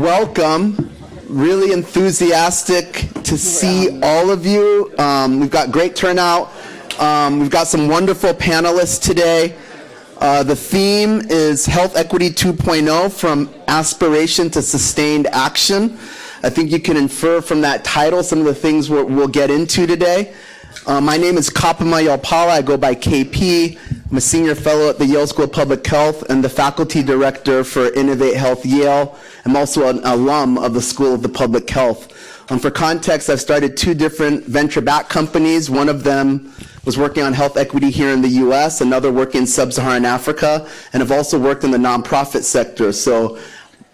welcome. Really enthusiastic to see all of you. We've got great turnout. We've got some wonderful panelists today. The theme is Health Equity 2.0, from aspiration to sustained action. I think you can infer from that title some of the things we'll get into today. My name is Kapama Yalpala. I go by KP. I'm a senior fellow at the Yale School of Public Health and the faculty director for Innovate Health Yale. I'm also an alum of the School of the Public Health. For context, I've started 2 different venture-backed companies. One of them was working on health equity here in the US, another working in sub-Saharan Africa, and I've also worked in the nonprofit sector. So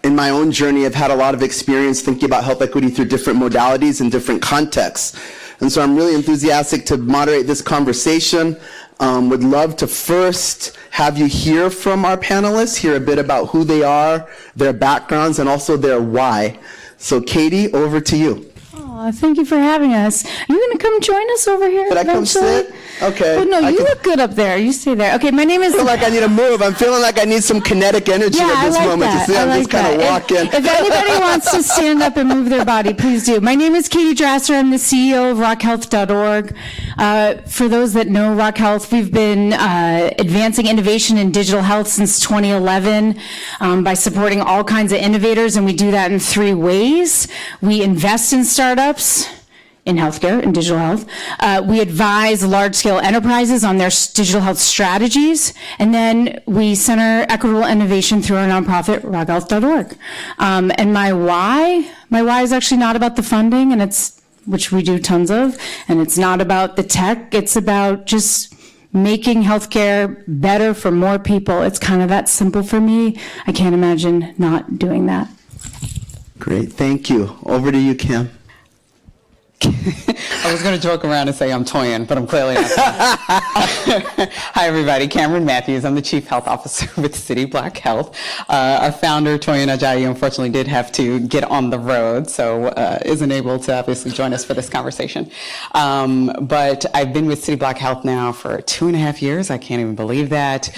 in my own journey, I've had a lot of experience thinking about health equity through different modalities and different contexts. And so I'm really enthusiastic to moderate this conversation. Would love to first have you hear from our panelists, hear a bit about who they are, their backgrounds, and also their why. So Katie, over to you. Oh, thank you for having us. Are you going to come join us over here? Could I come sit? Okay. Oh, no, you look good up there. You stay there. Okay, my name is... I feel like I need to move. I'm feeling like I need some kinetic energy at this moment. That. You see, I'm just kind of walking. If anybody wants to stand up and move their body, please do. My name is Katie Drasser. I'm the CEO of rockhealth.org. For those that know Rock Health, we've been advancing innovation in digital health since 2011 by supporting all kinds of innovators, and we do that in 3 ways. We invest in startups in healthcare and digital health. We advise large-scale enterprises on their digital health strategies, and then we center equitable innovation through our nonprofit, rockhealth.org. And my why is actually not about the funding, and which we do tons of, and it's not about the tech. It's about just making healthcare better for more people. It's kind of that simple for me. I can't imagine not doing that. Great, thank you. Over to you, Kim. I was going to joke around and say I'm Toyin, but I'm clearly not. Hi, everybody. Cameron Matthews. I'm the Chief Health Officer with City Black Health. Our founder, Toyin Ajayi, unfortunately did have to get on the road, so isn't able to obviously join us for this conversation. But I've been with City Black Health now for 2.5 years. I can't even believe that.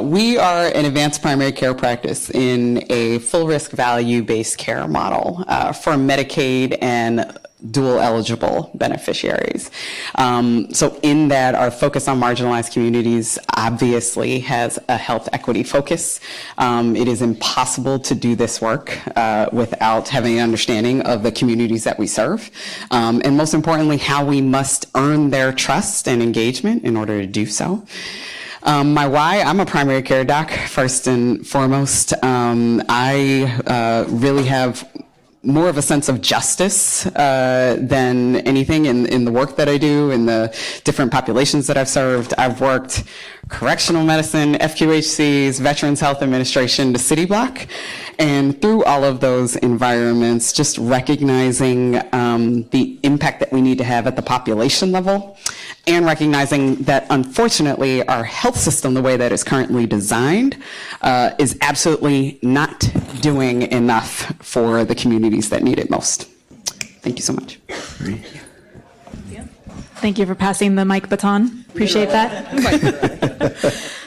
We are an advanced primary care practice in a full risk value-based care model for Medicaid and dual eligible beneficiaries. So in that, our focus on marginalized communities obviously has a health equity focus. It is impossible to do this work without having an understanding of the communities that we serve. And most importantly, how we must earn their trust and engagement in order to do so. My why, I'm a primary care doc, first and foremost. I really have more of a sense of justice than anything in the work that I do, in the different populations that I've served. I've worked correctional medicine, FQHCs, Veterans Health Administration, the City Block, and through all of those environments, just recognizing the impact that we need to have at the population level, and recognizing that unfortunately our health system, the way that it's currently designed, is absolutely not doing enough for the communities that need it most. Thank you so much. Thank you for passing the mic baton. Appreciate that.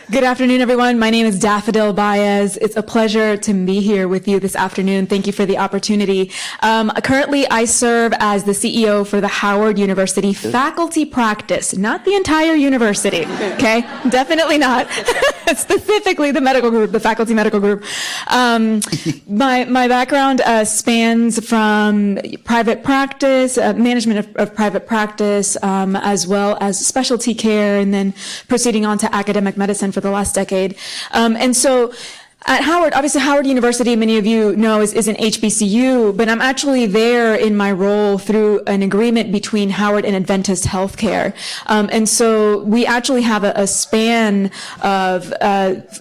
Good afternoon, everyone. My name is Daffodil Baez. It's a pleasure to be here with you this afternoon. Thank you for the opportunity. Currently, I serve as the CEO for the Howard University faculty practice, not the entire university, okay? Definitely not. Specifically the medical group, the faculty medical group. My background spans from private practice, management of private practice, as well as specialty care, and then proceeding on to academic medicine for the last decade. And so at Howard, obviously Howard University, many of you know, is an HBCU, but I'm actually there in my role through an agreement between Howard and Adventist Healthcare. And so we actually have a span of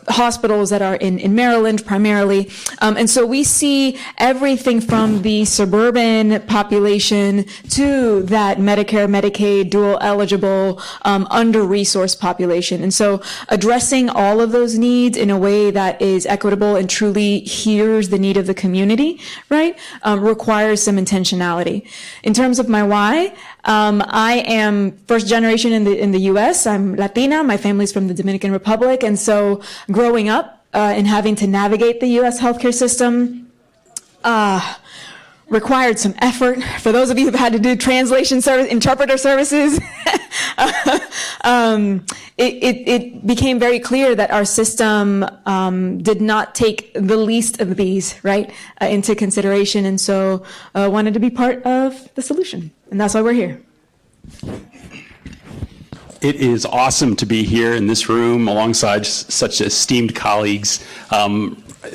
hospitals that are in Maryland primarily. And so we see everything from the suburban population to that Medicare, Medicaid, dual eligible, under-resourced population. And so addressing all of those needs in a way that is equitable and truly hears the need of the community, right, requires some intentionality. In terms of my why, I am first generation in the U.S. I'm Latina. My family's from the Dominican Republic. And so growing up and having to navigate the U.S. healthcare system, required some effort. For those of you who've had to do translation service, interpreter services, it became very clear that our system did not take the least of these, right, into consideration. And so wanted to be part of the solution. And that's why we're here. It is awesome to be here in this room alongside such esteemed colleagues.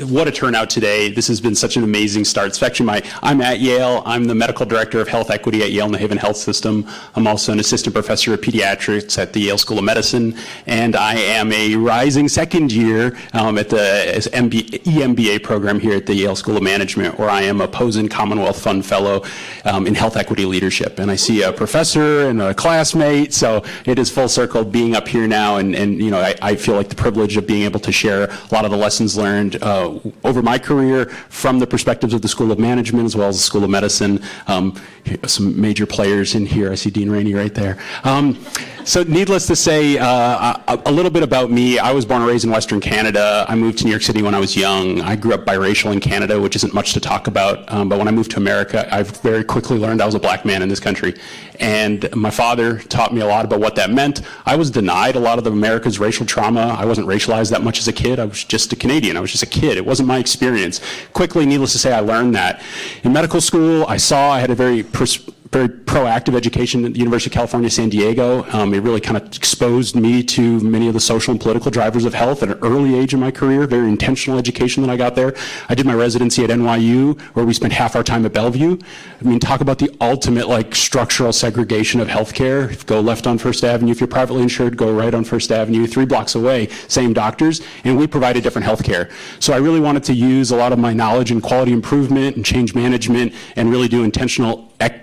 What a turnout today. This has been such an amazing start. It's actually I'm at Yale. I'm the medical director of health equity at Yale New Haven Health System. I'm also an assistant professor of pediatrics at the Yale School of Medicine. And I am a rising second year at the EMBA program here at the Yale School of Management, where I am a Posen Commonwealth Fund Fellow in health equity leadership. And I see a professor and a classmate, so it is full circle being up here now. And you know, I feel like the privilege of being able to share a lot of the lessons learned over my career from the perspectives of the School of Management as well as the School of Medicine. Some major players in here. I see Dean Rainey right there. So needless to say, a little bit about me. I was born and raised in Western Canada. I moved to New York City when I was young. I grew up biracial in Canada, which isn't much to talk about. But when I moved to America, I very quickly learned I was a black man in this country. And my father taught me a lot about what that meant. I was denied a lot of America's racial trauma. I wasn't racialized that much as a kid. I was just a Canadian. I was just a kid. It wasn't my experience. Quickly, needless to say, I learned that. In medical school, I had a very proactive education at the University of California, San Diego. It really kind of exposed me to many of the social and political drivers of health at an early age in my career, very intentional education that I got there. I did my residency at NYU, where we spent half our time at Bellevue. I mean, talk about the ultimate structural segregation of healthcare. If you go left on First Avenue, if you're privately insured, go right on First Avenue, 3 blocks away, same doctors, and we provided different healthcare. So I really wanted to use a lot of my knowledge in quality improvement and change management and really do intentional equity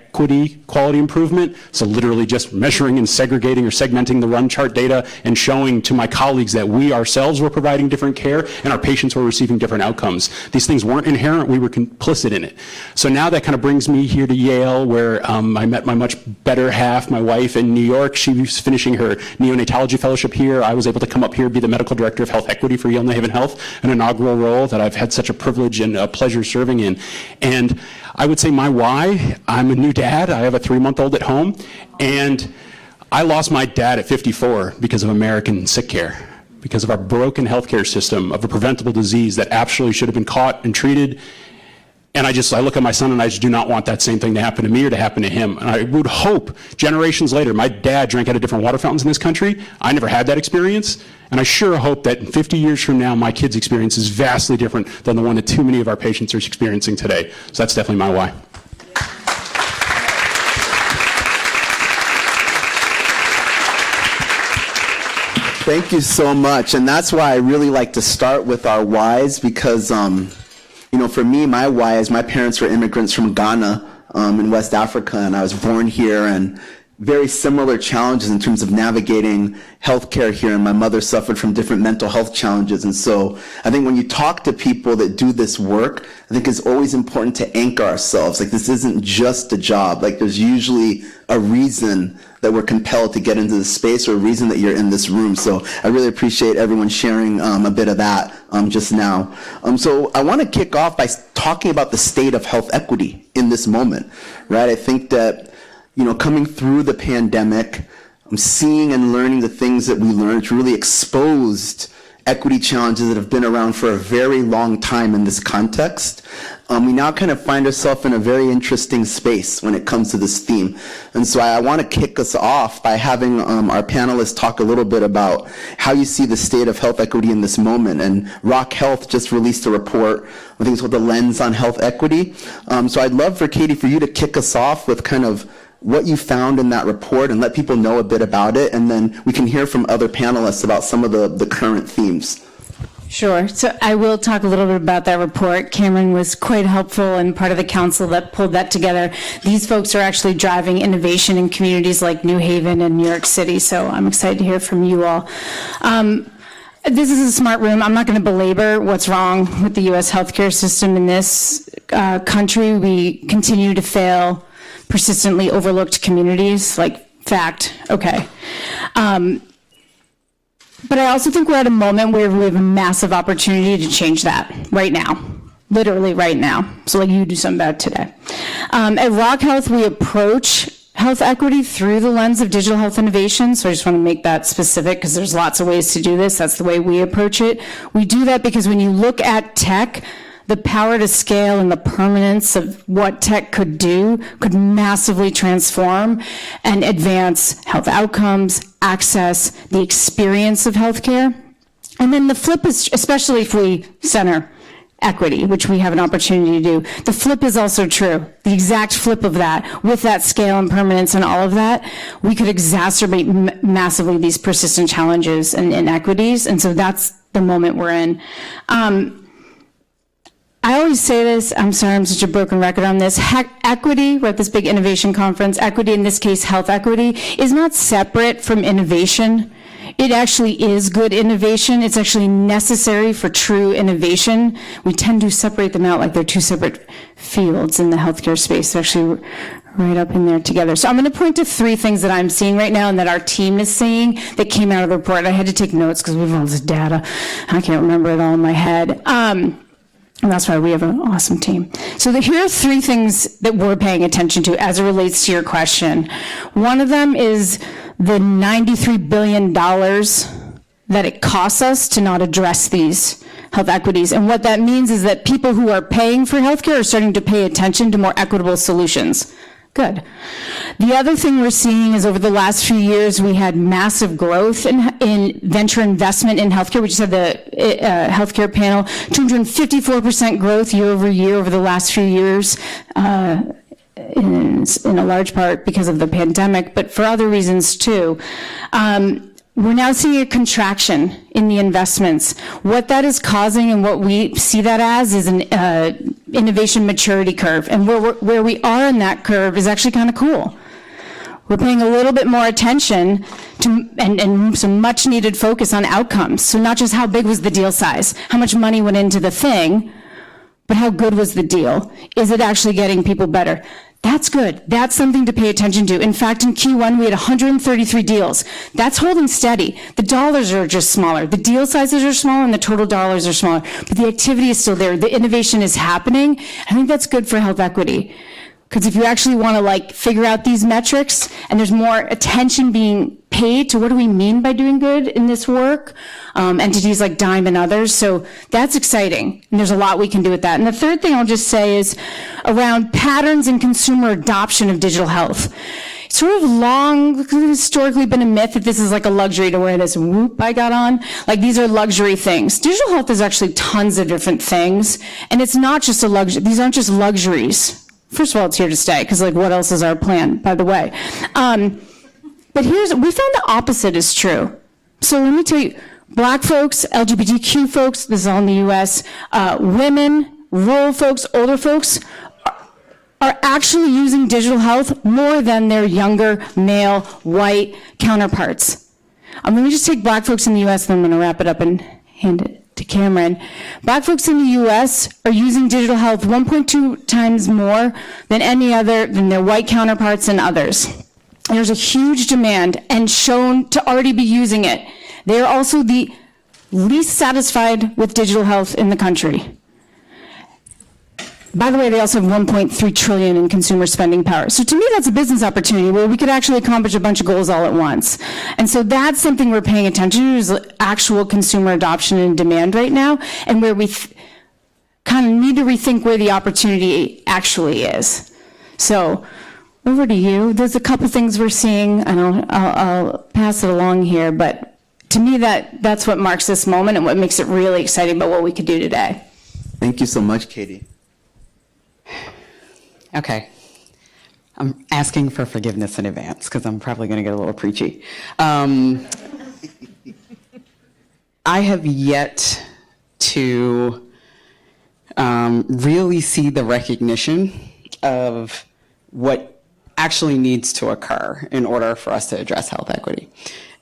quality improvement. So literally just measuring and segregating or segmenting the run chart data and showing to my colleagues that we ourselves were providing different care and our patients were receiving different outcomes. These things weren't inherent, we were complicit in it. So now that kind of brings me here to Yale, where I met my much better half, my wife in New York. She was finishing her neonatology fellowship here. I was able to come up here, be the medical director of health equity for Yale New Haven Health, an inaugural role that I've had such a privilege and a pleasure serving in. And I would say my why, I'm a new dad. I have a 3-month-old at home, and I lost my dad at 54 because of American sick care, because of our broken healthcare system of a preventable disease that absolutely should have been caught and treated. And I look at my son and I just do not want that same thing to happen to me or to happen to him. And I would hope generations later, my dad drank out of different water fountains in this country. I never had that experience. And I sure hope that in 50 years from now, my kid's experience is vastly different than the one that too many of our patients are experiencing today. So that's definitely my why. Thank you so much. And that's why I really like to start with our whys, because you know, for me, my why is my parents were immigrants from Ghana in West Africa, and I was born here, and very similar challenges in terms of navigating healthcare here, and my mother suffered from different mental health challenges. And so I think when you talk to people that do this work, I think it's always important to anchor ourselves. This isn't just a job. There's usually a reason that we're compelled to get into this space, or a reason that you're in this room. So I really appreciate everyone sharing a bit of that just now. So I want to kick off by talking about the state of health equity in this moment, right? I think that, you know, coming through the pandemic, seeing and learning the things that we learned, it's really exposed equity challenges that have been around for a very long time in this context. We now kind of find ourselves in a very interesting space when it comes to this theme. And so I want to kick us off by having our panelists talk a little bit about how you see the state of health equity in this moment. And Rock Health just released a report, I think it's called The Lens on Health Equity. So I'd love for Katie, for you to kick us off with kind of what you found in that report and let people know a bit about it, and then we can hear from other panelists about some of the current themes. Sure. So I will talk a little bit about that report. Cameron was quite helpful and part of the council that pulled that together. These folks are actually driving innovation in communities like New Haven and New York City, so I'm excited to hear from you all. This is a smart room. I'm not going to belabor what's wrong with the U.S. healthcare system in this country. We continue to fail persistently overlooked communities, fact, okay. But I also think we're at a moment where we have a massive opportunity to change that right now. literally right now. So like you do something about it today. At Rock Health, we approach health equity through the lens of digital health innovation. So I just want to make that specific because there's lots of ways to do this. That's the way we approach it. We do that because when you look at tech, the power to scale and the permanence of what tech could do could massively transform and advance health outcomes, access, the experience of healthcare. And then the flip is, especially if we center equity, which we have an opportunity to do, the flip is also true. The exact flip of that, with that scale and permanence and all of that, we could exacerbate massively these persistent challenges and inequities. And so that's the moment we're in. I always say this, I'm sorry, I'm such a broken record on this. Equity, we're at this big innovation conference, equity, in this case, health equity, is not separate from innovation. It actually is good innovation. It's actually necessary for true innovation. We tend to separate them out like they're two separate fields in the healthcare space. They're actually right up in there together. So I'm going to point to 3 things that I'm seeing right now and that our team is seeing that came out of the report. I had to take notes because we have all this data. I can't remember it all in my head. And that's why we have an awesome team. So here are 3 things that we're paying attention to as it relates to your question. One of them is the $93 billion that it costs us to not address these health equities. And what that means is that people who are paying for healthcare are starting to pay attention to more equitable solutions. Good. The other thing we're seeing is over the last few years, we had massive growth in venture investment in healthcare. We just had the healthcare panel, 254% growth year over year over the last few years, in a large part because of the pandemic, but for other reasons too. We're now seeing a contraction in the investments. What that is causing and what we see that as is an innovation maturity curve. And where we are in that curve is actually kind of cool. We're paying a little bit more attention to and some much needed focus on outcomes. So not just how big was the deal size, how much money went into the thing, but how good was the deal? Is it actually getting people better? That's good. That's something to pay attention to. In fact, in Q1, we had 133 deals. That's holding steady. The dollars are just smaller. The deal sizes are smaller and the total dollars are smaller, but the activity is still there. The innovation is happening. I think that's good for health equity. Because if you actually want to figure out these metrics and there's more attention being paid to what do we mean by doing good in this work, entities like DIME and others. So that's exciting. And there's a lot we can do with that. And the third thing I'll just say is around patterns in consumer adoption of digital health. It's sort of long, historically been a myth that this is like a luxury to wear this whoop I got on. These are luxury things. Digital health is actually tons of different things. And it's not just a luxury. These aren't just luxuries. First of all, it's here to stay, because what else is our plan, by the way? But we found the opposite is true. So let me tell you, Black folks, LGBTQ folks, this is all in the US, women, rural folks, older folks, are actually using digital health more than their younger, male, white counterparts. Let me just take Black folks in the US, then I'm gonna wrap it up and hand it to Cameron. Black folks in the U.S. are using digital health 1.2 times more than than their white counterparts and others. There's a huge demand and shown to already be using it. They are also the least satisfied with digital health in the country. By the way, they also have 1.3 trillion in consumer spending power. So to me, that's a business opportunity where we could actually accomplish a bunch of goals all at once. And so that's something we're paying attention to is actual consumer adoption and demand right now, and where we kind of need to rethink where the opportunity actually is. So over to you. There's a couple things we're seeing, and I'll pass it along here, but to me, that's what marks this moment and what makes it really exciting about what we could do today. Thank you so much, Katie. Okay. I'm asking for forgiveness in advance because I'm probably going to get a little preachy. I have yet to really see the recognition of what actually needs to occur in order for us to address health equity.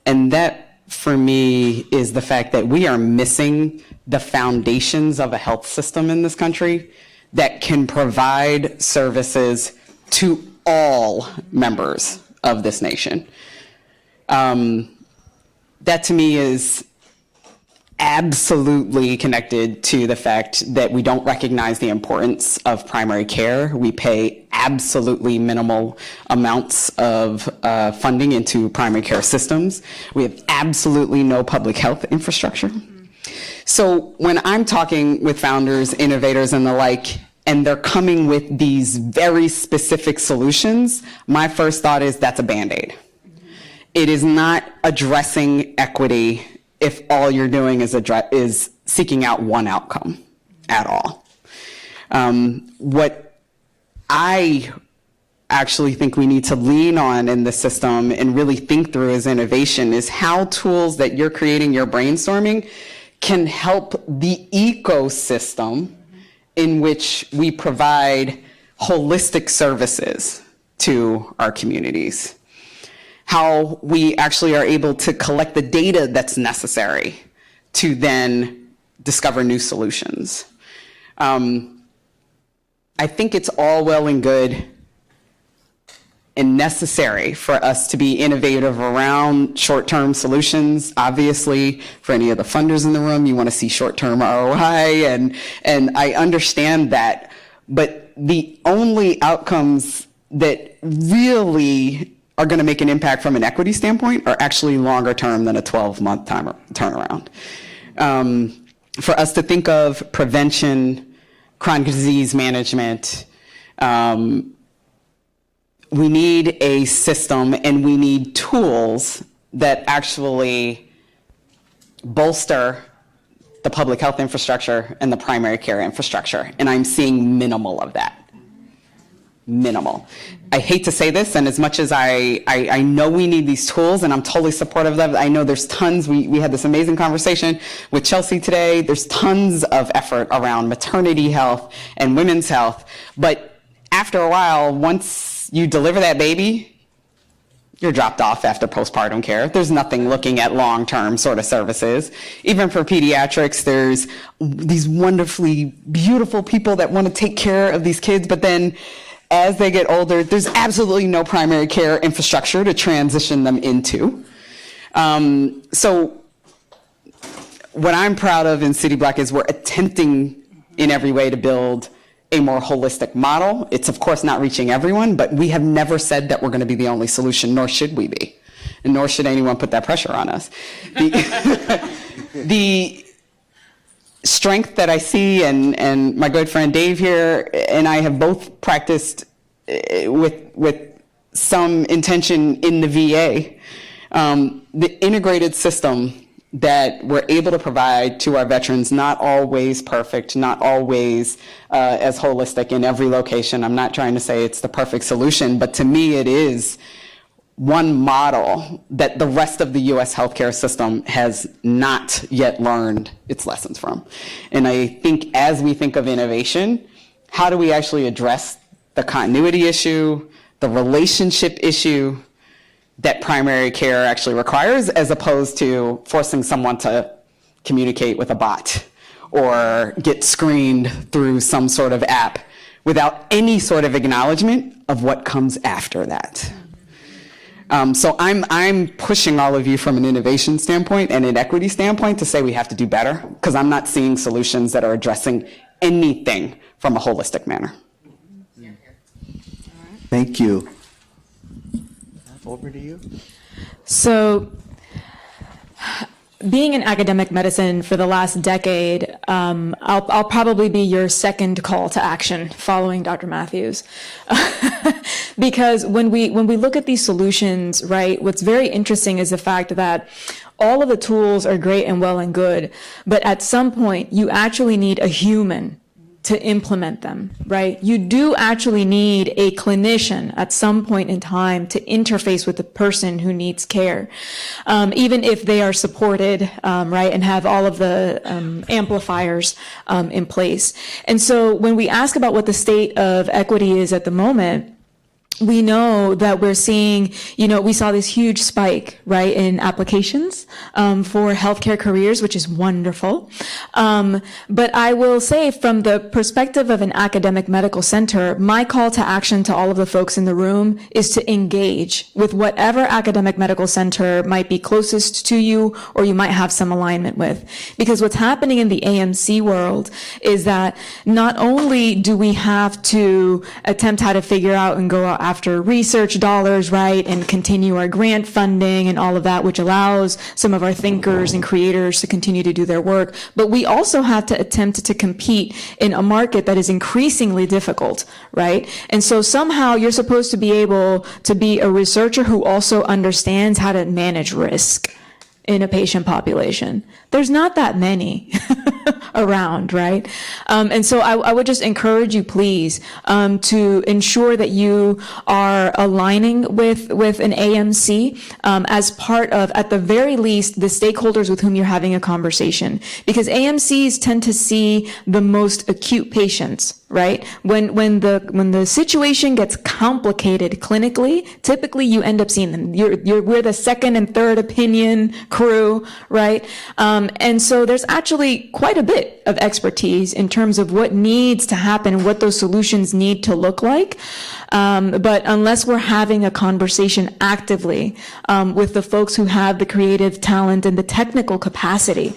And that, for me, is the fact that we are missing the foundations of a health system in this country that can provide services to all members of this nation. That to me is absolutely connected to the fact that we don't recognize the importance of primary care. We pay absolutely minimal amounts of funding into primary care systems. We have absolutely no public health infrastructure. So when I'm talking with founders, innovators, and the like, and they're coming with these very specific solutions, my first thought is that's a Band-Aid. It is not addressing equity if all you're doing is seeking out one outcome at all. What I actually think we need to lean on in the system and really think through as innovation is how tools that you're creating, you're brainstorming, can help the ecosystem in which we provide holistic services to our communities. How we actually are able to collect the data that's necessary to then discover new solutions. I think it's all well and good and necessary for us to be innovative around short-term solutions. Obviously, for any of the funders in the room, you want to see short-term ROI, and I understand that. But the only outcomes that really are going to make an impact from an equity standpoint are actually longer term than a 12-month turnaround. For us to think of prevention, chronic disease management, we need a system and we need tools that actually bolster the public health infrastructure and the primary care infrastructure. And I'm seeing minimal of that. Minimal. I hate to say this, and as much as I know we need these tools, and I'm totally supportive of them, I know there's tons, we had this amazing conversation with Chelsea today, there's tons of effort around maternity health and women's health, but after a while, once you deliver that baby, you're dropped off after postpartum care. There's nothing looking at long-term sort of services. Even for pediatrics, there's these wonderfully beautiful people that want to take care of these kids, but then as they get older, there's absolutely no primary care infrastructure to transition them into. So what I'm proud of in City Block is we're attempting in every way to build a more holistic model. It's of course not reaching everyone, but we have never said that we're going to be the only solution, nor should we be, and nor should anyone put that pressure on us. The strength that I see, and my good friend Dave here and I have both practiced with some intention in the VA, the integrated system that we're able to provide to our veterans, not always perfect, not always as holistic in every location. I'm not trying to say it's the perfect solution, but to me it is one model that the rest of the US healthcare system has not yet learned its lessons from. And I think as we think of innovation, how do we actually address the continuity issue, the relationship issue that primary care actually requires, as opposed to forcing someone to communicate with a bot or get screened through some sort of app without any sort of acknowledgement of what comes after that. So I'm pushing all of you from an innovation standpoint and an equity standpoint to say we have to do better, because I'm not seeing solutions that are addressing anything from a holistic manner. Thank you. Over to you. So, being in academic medicine for the last decade, I'll probably be your second call to action following Dr. Matthews. Because when we look at these solutions, right, what's very interesting is the fact that all of the tools are great and well and good, but at some point you actually need a human to implement them, right? You do actually need a clinician at some point in time to interface with the person who needs care, even if they are supported, right, and have all of the amplifiers in place. And so when we ask about what the state of equity is at the moment, we know that we're seeing, we saw this huge spike, right, in applications for healthcare careers, which is wonderful. But I will say, from the perspective of an academic medical center, my call to action to all of the folks in the room is to engage with whatever academic medical center might be closest to you or you might have some alignment with. Because what's happening in the AMC world is that not only do we have to attempt how to figure out and go out after research dollars, right, and continue our grant funding and all of that, which allows some of our thinkers and creators to continue to do their work, but we also have to attempt to compete in a market that is increasingly difficult, right? And so somehow you're supposed to be able to be a researcher who also understands how to manage risk in a patient population. There's not that many around, right? And so I would just encourage you, please, to ensure that you are aligning with an AMC as part of, at the very least, the stakeholders with whom you're having a conversation. Because AMCs tend to see the most acute patients, right? When the situation gets complicated clinically, typically you end up seeing them. We're the second and third opinion crew, right? And so there's actually quite a bit of expertise in terms of what needs to happen and what those solutions need to look like. But unless we're having a conversation actively with the folks who have the creative talent and the technical capacity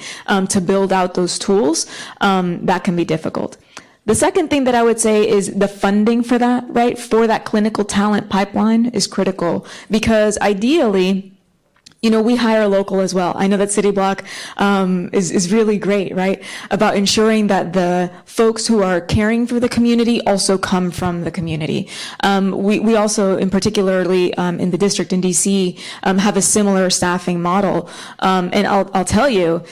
to build out those tools, that can be difficult. The second thing that I would say is the funding for that, right, for that clinical talent pipeline is critical, because ideally, we hire local as well. I know that City Block is really great, right, about ensuring that the folks who are caring for the community also come from the community. We also, in particularly in the district in DC, have a similar staffing model. And I'll tell you,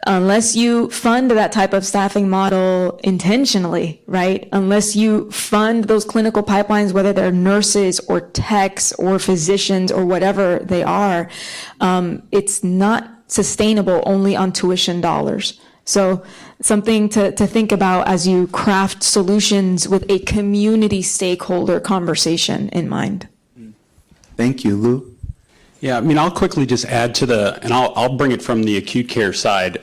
unless you fund that type of staffing model intentionally, right? Unless you fund those clinical pipelines, whether they're nurses or techs or physicians or whatever they are, it's not sustainable only on tuition dollars. So something to think about as you craft solutions with a community stakeholder conversation in mind. Thank you, Lou. Yeah, I mean, I'll quickly just add to and I'll bring it from the acute care side.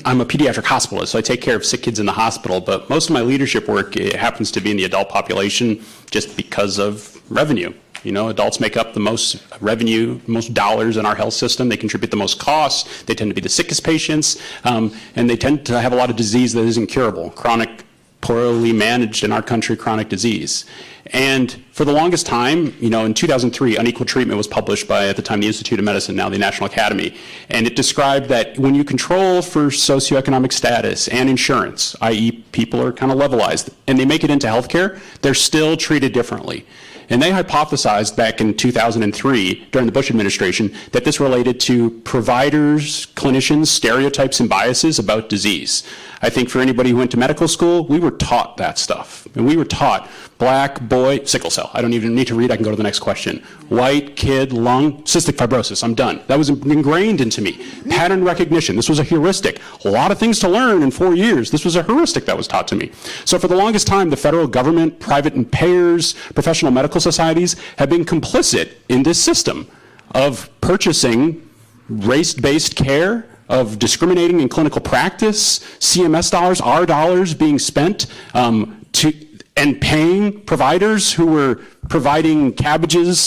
I'm a pediatric hospitalist, so I take care of sick kids in the hospital, but most of my leadership work happens to be in the adult population just because of revenue. Adults make up the most revenue, most dollars in our health system. They contribute the most costs. They tend to be the sickest patients, and they tend to have a lot of disease that isn't curable, chronic, poorly managed in our country, chronic disease. And for the longest time, in 2003, Unequal Treatment was published by, at the time, the Institute of Medicine, now the National Academy. And it described that when you control for socioeconomic status and insurance, i.e. people are kind of levelized, and they make it into healthcare, they're still treated differently. And they hypothesized back in 2003, during the Bush administration, that this related to providers, clinicians, stereotypes and biases about disease. I think for anybody who went to medical school, we were taught that stuff. And we were taught black boy, sickle cell. I don't even need to read, I can go to the next question. White kid, lung, cystic fibrosis, I'm done. That was ingrained into me. Pattern recognition, this was a heuristic. A lot of things to learn in 4 years. This was a heuristic that was taught to me. So for the longest time, the federal government, private and payers, professional medical societies have been complicit in this system of purchasing race-based care, of discriminating in clinical practice, CMS dollars, our dollars being spent and paying providers who were providing cabbages,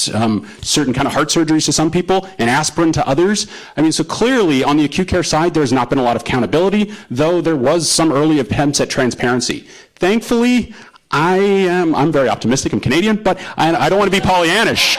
certain kind of heart surgeries to some people, and aspirin to others. I mean, so clearly on the acute care side, there's not been a lot of accountability, though there was some early attempts at transparency. Thankfully, I'm very optimistic. I'm Canadian, but I don't want to be Pollyannish.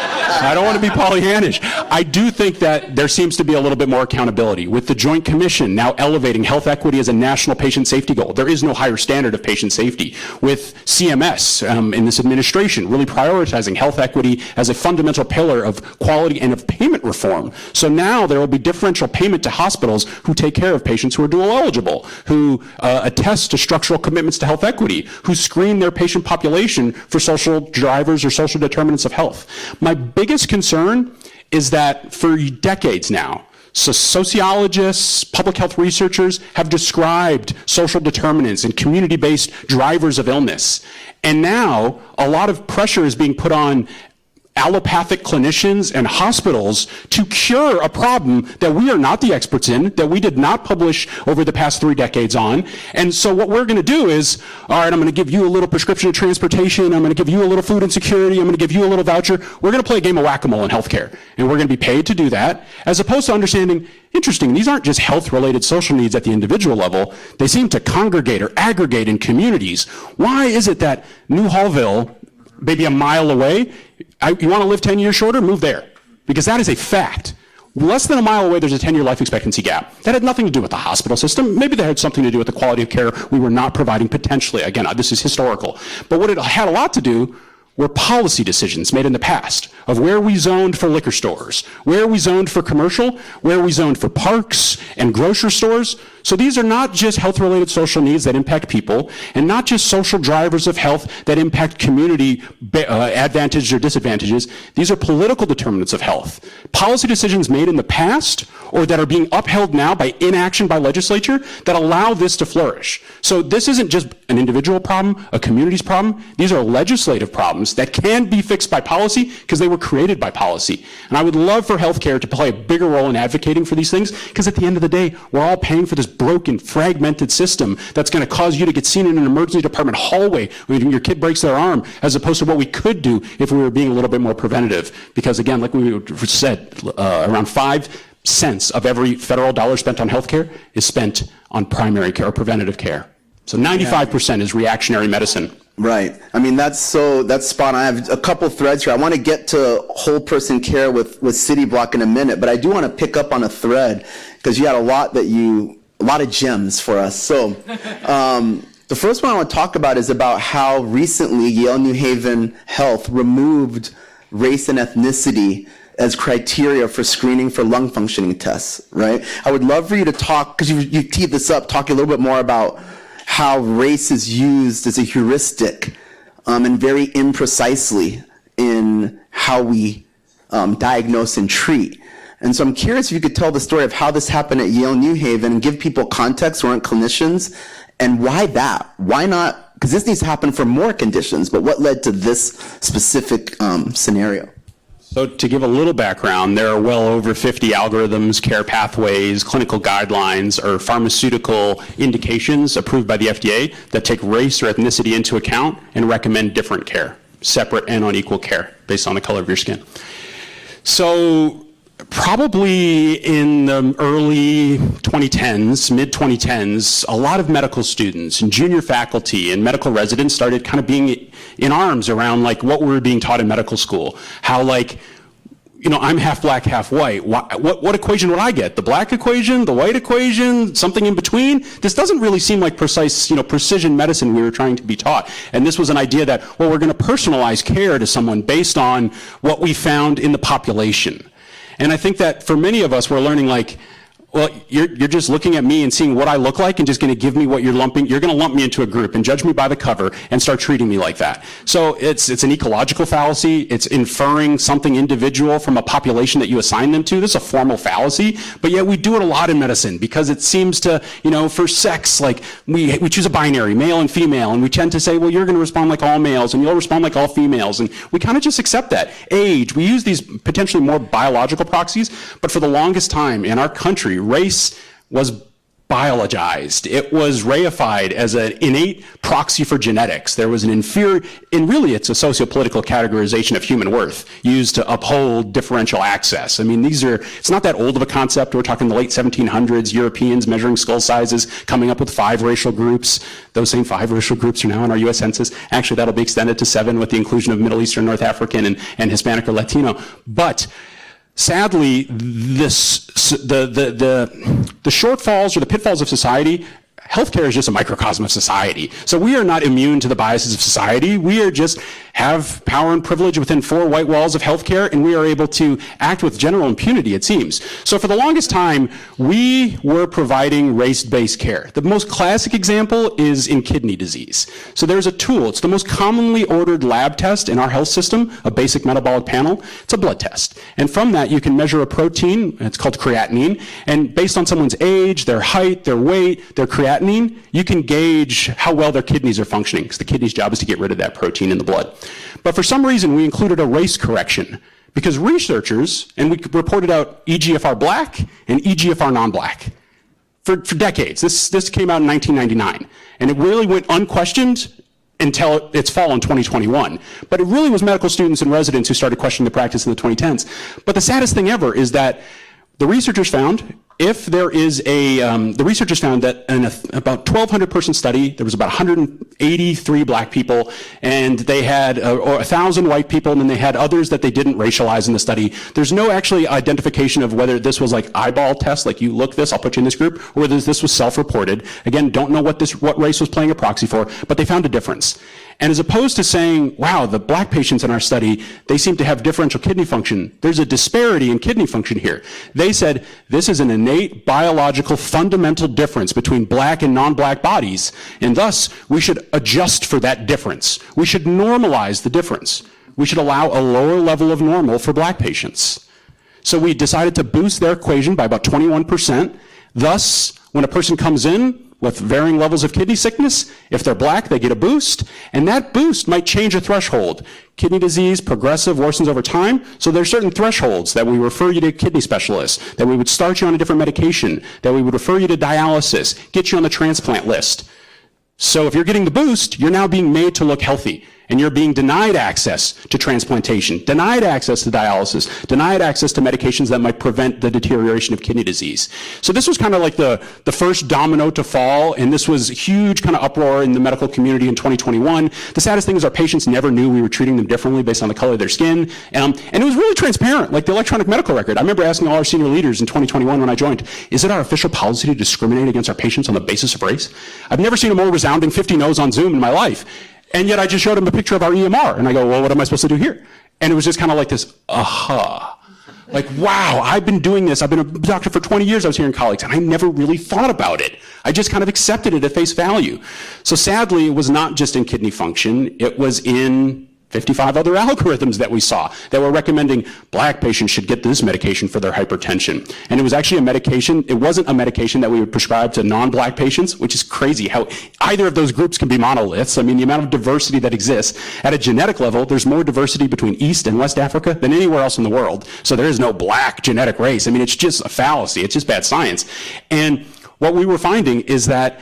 I do think that there seems to be a little bit more accountability with the Joint Commission now elevating health equity as a national patient safety goal. There is no higher standard of patient safety. With CMS in this administration really prioritizing health equity as a fundamental pillar of quality and of payment reform. So now there will be differential payment to hospitals who take care of patients who are dual eligible, who attest to structural commitments to health equity, who screen their patient population for social drivers or social determinants of health. My biggest concern is that for decades now, sociologists, public health researchers have described social determinants and community-based drivers of illness. And now a lot of pressure is being put on allopathic clinicians and hospitals to cure a problem that we are not the experts in, that we did not publish over the past 3 decades on. And so what we're going to do is, all right, I'm going to give you a little prescription of transportation, I'm going to give you a little food insecurity, I'm going to give you a little voucher. We're going to play a game of whack-a-mole in healthcare, and we're going to be paid to do that, as opposed to understanding, interesting, these aren't just health-related social needs at the individual level, they seem to congregate or aggregate in communities. Why is it that New Hallville, maybe a mile away, you want to live 10 years shorter? Move there. Because that is a fact. Less than a mile away, there's a 10-year life expectancy gap. That had nothing to do with the hospital system. Maybe that had something to do with the quality of care we were not providing potentially. Again, this is historical. But what it had a lot to do were policy decisions made in the past of where we zoned for liquor stores, where we zoned for commercial, where we zoned for parks and grocery stores. So these are not just health-related social needs that impact people, and not just social drivers of health that impact community advantages or disadvantages. These are political determinants of health. Policy decisions made in the past or that are being upheld now by inaction by legislature that allow this to flourish. So this isn't just an individual problem, a community's problem. These are legislative problems that can be fixed by policy because they were created by policy. And I would love for healthcare to play a bigger role in advocating for these things, because at the end of the day, we're all paying for this broken, fragmented system that's going to cause you to get seen in an emergency department hallway when your kid breaks their arm, as opposed to what we could do if we were being a little bit more preventative. Because again, like we said, around 5 cents of every federal dollar spent on healthcare is spent on primary care or preventative care. So 95% is reactionary medicine. Right. I mean, that's spot on. I have a couple threads here. I want to get to whole person care with City Block in a minute, but I do want to pick up on a thread because you had a lot of gems for us. So the first one I want to talk about is about how recently Yale New Haven Health removed race and ethnicity as criteria for screening for lung functioning tests, right? I would love for you to talk, because you teed this up, talk a little bit more about how race is used as a heuristic and very imprecisely in how we diagnose and treat. And so I'm curious if you could tell the story of how this happened at Yale New Haven and give people context who aren't clinicians, and why that? Why not? Because this needs to happen for more conditions, but what led to this specific scenario? So to give a little background, there are well over 50 algorithms, care pathways, clinical guidelines, or pharmaceutical indications approved by the FDA that take race or ethnicity into account and recommend different care, separate and unequal care based on the color of your skin. So probably in the early 2010s, mid-2010s, a lot of medical students and junior faculty and medical residents started kind of being in arms around like what we were being taught in medical school. How like, you know, I'm half black, half white. What equation would I get? The black equation, the white equation, something in between? This doesn't really seem like precise, precision medicine we were trying to be taught. And this was an idea that, well, we're going to personalize care to someone based on what we found in the population. And I think that for many of us, we're learning like, well, you're just looking at me and seeing what I look like and just going to give me what you're going to lump me into a group and judge me by the cover and start treating me like that. So it's an ecological fallacy. It's inferring something individual from a population that you assign them to. This is a formal fallacy, but yet we do it a lot in medicine because it seems to, for sex, like we choose a binary, male and female, and we tend to say, well, you're going to respond like all males and you'll respond like all females, and we kind of just accept that. Age, we use these potentially more biological proxies, but for the longest time in our country, race was biologized. It was reified as an innate proxy for genetics. There was an inferior, and really it's a sociopolitical categorization of human worth used to uphold differential access. I mean, it's not that old of a concept. We're talking the late 1700s, Europeans measuring skull sizes, coming up with 5 racial groups. Those same 5 racial groups are now in our US Census. Actually, that'll be extended to 7 with the inclusion of Middle Eastern, North African, and Hispanic or Latino. But sadly, the shortfalls or the pitfalls of society, healthcare is just a microcosm of society. So we are not immune to the biases of society. We are just have power and privilege within 4 white walls of healthcare, and we are able to act with general impunity, it seems. So for the longest time, we were providing race-based care. The most classic example is in kidney disease. So there's a tool. It's the most commonly ordered lab test in our health system, a basic metabolic panel. It's a blood test. And from that, you can measure a protein. It's called creatinine. And based on someone's age, their height, their weight, their creatinine creatinine, you can gauge how well their kidneys are functioning, because the kidney's job is to get rid of that protein in the blood. But for some reason, we included a race correction, because researchers, and we reported out EGFR black and EGFR non-black for decades. This came out in 1999, and it really went unquestioned until its fall in 2021. But it really was medical students and residents who started questioning the practice in the 2010s. But the saddest thing ever is that the researchers found the researchers found that in about 1,200 person study, there was about 183 black people, and they had 1,000 white people, and then they had others that they didn't racialize in the study. There's no actually identification of whether this was like eyeball test, like you look this, I'll put you in this group, or whether this was self-reported. Again, don't know what race was playing a proxy for, but they found a difference. And as opposed to saying, wow, the black patients in our study, they seem to have differential kidney function, there's a disparity in kidney function here. They said, this is an innate biological fundamental difference between black and non-black bodies, and thus we should adjust for that difference. We should normalize the difference. We should allow a lower level of normal for black patients. So we decided to boost their equation by about 21%. Thus, when a person comes in with varying levels of kidney sickness, if they're black, they get a boost, and that boost might change a threshold. Kidney disease, progressive, worsens over time, so there's certain thresholds that we refer you to a kidney specialist, that we would start you on a different medication, that we would refer you to dialysis, get you on the transplant list. So if you're getting the boost, you're now being made to look healthy, and you're being denied access to transplantation, denied access to dialysis, denied access to medications that might prevent the deterioration of kidney disease. So this was kind of like the first domino to fall, and this was huge kind of uproar in the medical community in 2021. The saddest thing is our patients never knew we were treating them differently based on the color of their skin, and it was really transparent, like the electronic medical record. I remember asking all our senior leaders in 2021 when I joined, is it our official policy to discriminate against our patients on the basis of race? I've never seen a more resounding 50 no's on Zoom in my life. And yet I just showed him a picture of our EMR, and I go, well, what am I supposed to do here? And it was just kind of like this, aha. Like, wow, I've been doing this. I've been a doctor for 20 years. I was hearing colleagues, and I never really thought about it. I just kind of accepted it at face value. So sadly, it was not just in kidney function. It was in 55 other algorithms that we saw that were recommending black patients should get this medication for their hypertension. And it was actually a medication, it wasn't a medication that we would prescribe to non-black patients, which is crazy how either of those groups can be monoliths. I mean, the amount of diversity that exists at a genetic level, there's more diversity between East and West Africa than anywhere else in the world. So there is no black genetic race. I mean, it's just a fallacy. It's just bad science. And what we were finding is that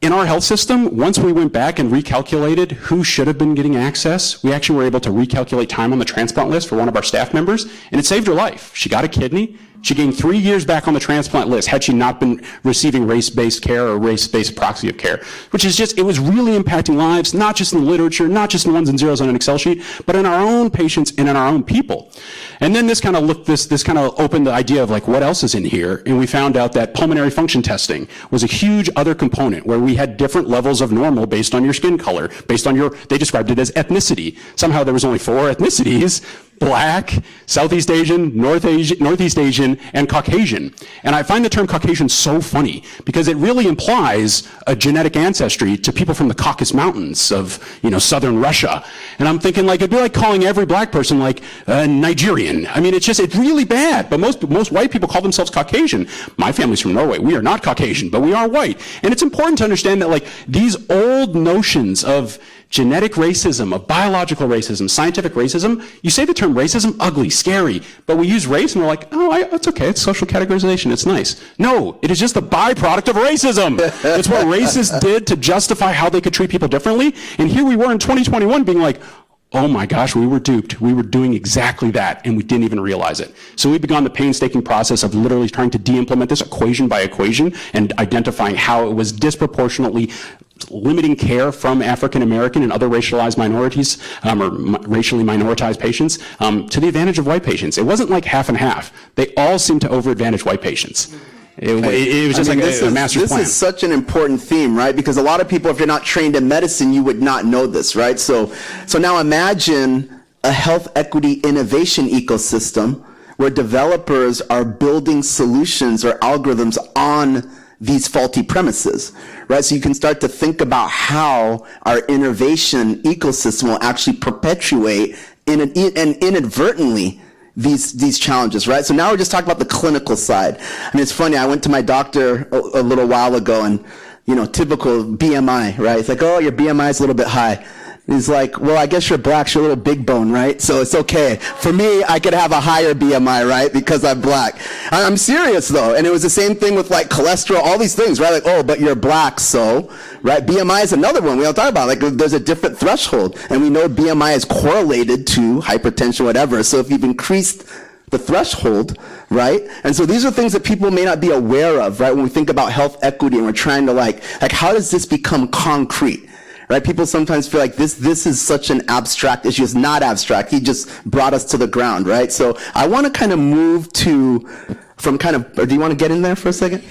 in our health system, once we went back and recalculated who should have been getting access, we actually were able to recalculate time on the transplant list for one of our staff members, and it saved her life. She got a kidney. She gained 3 years back on the transplant list had she not been receiving race-based care or race-based proxy of care, which is just, it was really impacting lives, not just in the literature, not just in ones and zeros on an Excel sheet, but in our own patients and in our own people. And then this kind of opened the idea of like, what else is in here? And we found out that pulmonary function testing was a huge other component where we had different levels of normal based on your skin color, based on they described it as ethnicity. Somehow there was only 4 ethnicities: Black, Southeast Asian, Northeast Asian, and Caucasian. And I find the term Caucasian so funny because it really implies a genetic ancestry to people from the Caucasus Mountains of, southern Russia. And I'm thinking like, it'd be like calling every black person like Nigerian. I mean, it's really bad. But most white people call themselves Caucasian. My family's from Norway. We are not Caucasian, but we are white. And it's important to understand that like these old notions of genetic racism, of biological racism, scientific racism, you say the term racism, ugly, scary, but we use race and we're like, it's okay, it's social categorization, it's nice. No, it is just the byproduct of racism. It's what racists did to justify how they could treat people differently, and here we were in 2021 being like, oh my gosh, we were duped. We were doing exactly that, and we didn't even realize it. So we began the painstaking process of literally trying to de-implement this equation by equation and identifying how it was disproportionately limiting care from African American and other racialized minorities or racially minoritized patients to the advantage of white patients. It wasn't like half and half. They all seemed to over-advantage white patients. It was just a master's plan. This is such an important theme, right? Because a lot of people, if you're not trained in medicine, you would not know this, right? So now imagine a health equity innovation ecosystem where developers are building solutions or algorithms on these faulty premises, right? So you can start to think about how our innovation ecosystem will actually perpetuate and inadvertently these challenges, right? So now we're just talking about the clinical side. I mean, it's funny, I went to my doctor a little while ago, and typical BMI, right? It's like, oh, your BMI is a little bit high. He's like, well, I guess you're black, so you're a little big bone, right? So it's okay. For me, I could have a higher BMI, right? Because I'm black. I'm serious, though. And it was the same thing with, like, cholesterol, all these things, right? Like, oh, but you're black, so, right? BMI is another one we don't talk about. Like, there's a different threshold. And we know BMI is correlated to hypertension, whatever. So if you've increased the threshold, right? And so these are things that people may not be aware of, right? When we think about health equity and we're trying to, like how does this become concrete? Right? People sometimes feel like this is such an abstract issue. It's not abstract. He just brought us to the ground, right? So I want to kind of move from or do you want to get in there for a second?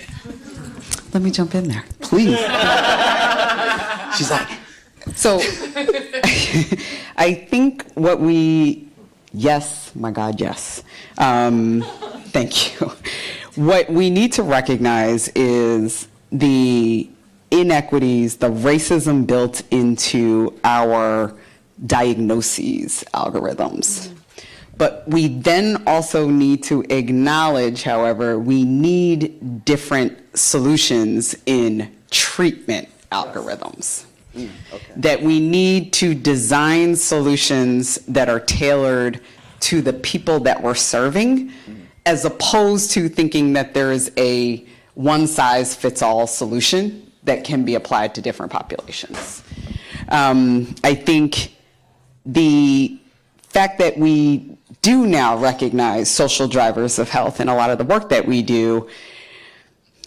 Let me jump in there. Please. She's like. So I think yes, my God, yes. Thank you. What we need to recognize is the inequities, the racism built into our diagnoses algorithms. But we then also need to acknowledge, however, we need different solutions in treatment algorithms. That we need to design solutions that are tailored to the people that we're serving, as opposed to thinking that there is a one-size-fits-all solution that can be applied to different populations. I think the fact that we do now recognize social drivers of health in a lot of the work that we do,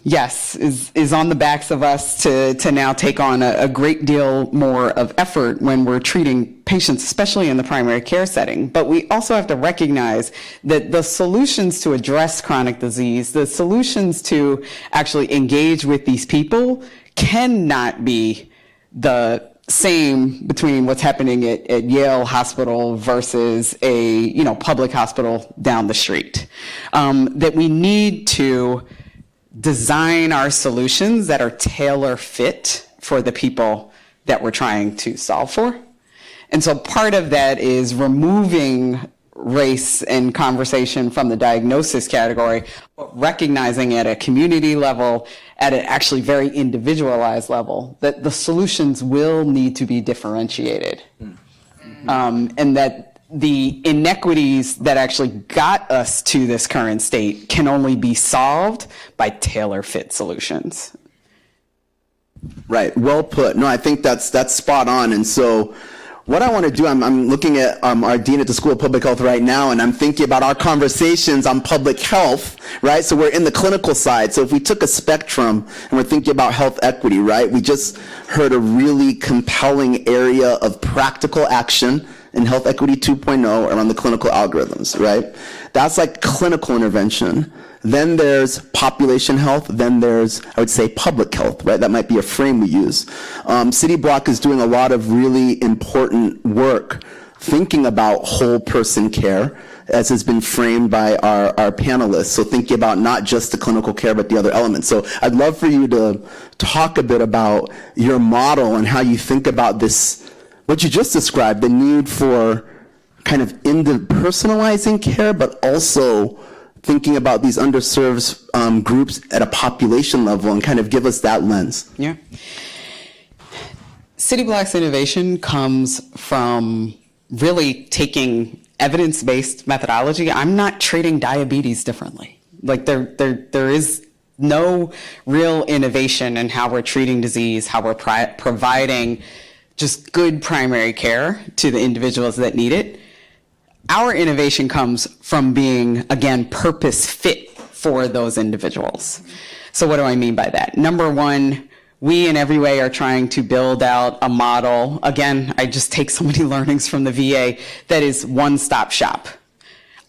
yes, is on the backs of us to now take on a great deal more of effort when we're treating patients, especially in the primary care setting. But we also have to recognize that the solutions to address chronic disease, the solutions to actually engage with these people cannot be the same between what's happening at Yale Hospital versus a public hospital down the street. That we need to design our solutions that are tailor fit for the people that we're trying to solve for. And so part of that is removing race and conversation from the diagnosis category, but recognizing at a community level, at an actually very individualized level, that the solutions will need to be differentiated. And that the inequities that actually got us to this current state can only be solved by tailor-fit solutions. Right, well put. No, I think that's spot on. And so what I want to do, I'm looking at our dean at the School of Public Health right now, and I'm thinking about our conversations on public health, right? So we're in the clinical side. So if we took a spectrum and we're thinking about health equity, right? We just heard a really compelling area of practical action in Health Equity 2.0 around the clinical algorithms, right? That's like clinical intervention. Then there's population health. Then there's, I would say, public health, right? That might be a frame we use. City Block is doing a lot of really important work thinking about whole person care, as has been framed by our panelists. So thinking about not just the clinical care, but the other elements. So I'd love for you to talk a bit about your model and how you think about this, what you just described, the need for kind of personalizing care, but also thinking about these underserved groups at a population level, and kind of give us that lens. Yeah. City Block's innovation comes from really taking evidence-based methodology. I'm not treating diabetes differently. Like there is no real innovation in how we're treating disease, how we're providing just good primary care to the individuals that need it. Our innovation comes from being, again, purpose fit for those individuals. So what do I mean by that? Number one, we in every way are trying to build out a model. Again, I just take so many learnings from the VA that is one-stop shop.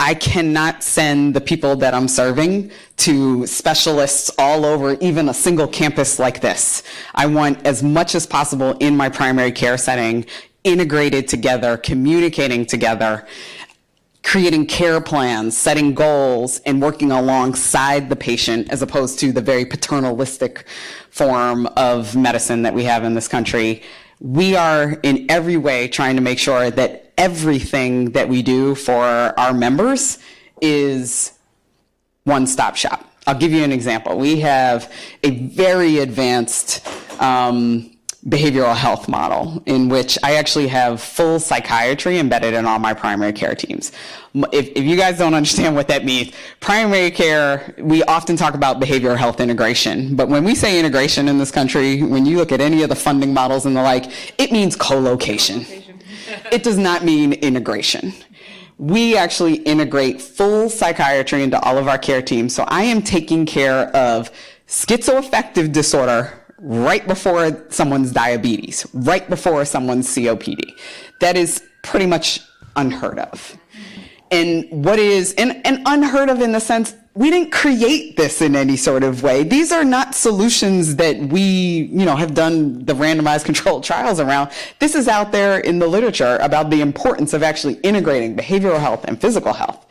I cannot send the people that I'm serving to specialists all over even a single campus like this. I want as much as possible in my primary care setting, integrated together, communicating together, creating care plans, setting goals, and working alongside the patient, as opposed to the very paternalistic form of medicine that we have in this country. We are in every way trying to make sure that everything that we do for our members is one-stop shop. I'll give you an example. We have a very advanced behavioral health model in which I actually have full psychiatry embedded in all my primary care teams. If you guys don't understand what that means, primary care, we often talk about behavioral health integration, but when we say integration in this country, when you look at any of the funding models and the like, it means co-location. It does not mean integration. We actually integrate full psychiatry into all of our care teams. So I am taking care of schizoaffective disorder right before someone's diabetes, right before someone's COPD. That is pretty much unheard of. And what is, and unheard of in the sense, we didn't create this in any sort of way. These are not solutions that we, have done the randomized controlled trials around. This is out there in the literature about the importance of actually integrating behavioral health and physical health.